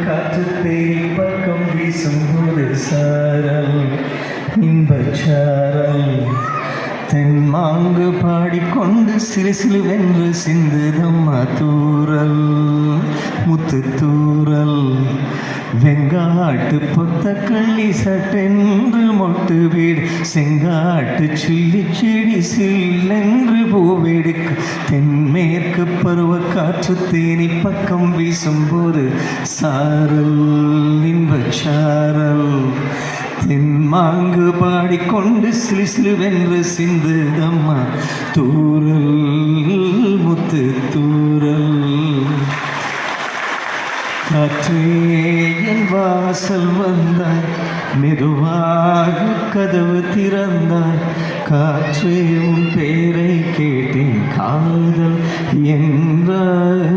காற்று தேடி பக்கம் வீசும் போது சாரல் இன்பச்சாரல் தென்மாங்கு பாடிக்கொண்டு சிறு சிலுவென்று சிந்துதம்மா தூரல் முத்து தூரல் வெங்காட்டு பொத்த கள்ளி சட்டென்று மொட்டு வீடு செங்காட்டு சில்லி செடி சில்லென்று பூவெடுக்கு தென்மேற்கு பருவ காற்று தேனி பக்கம் வீசும்போது சாரல் இன்பச்சாரல் தென்மாங்கு பாடிக்கொண்டு சிலு சிலுவென்று சிந்துதம்மா தூரல் முத்து தூரல் காற்றே என் வாசல் வந்தாய் மெதுவாக கதவு திறந்தாய் காற்றே உன் பேரை கேட்டேன் காதல் என்றாய்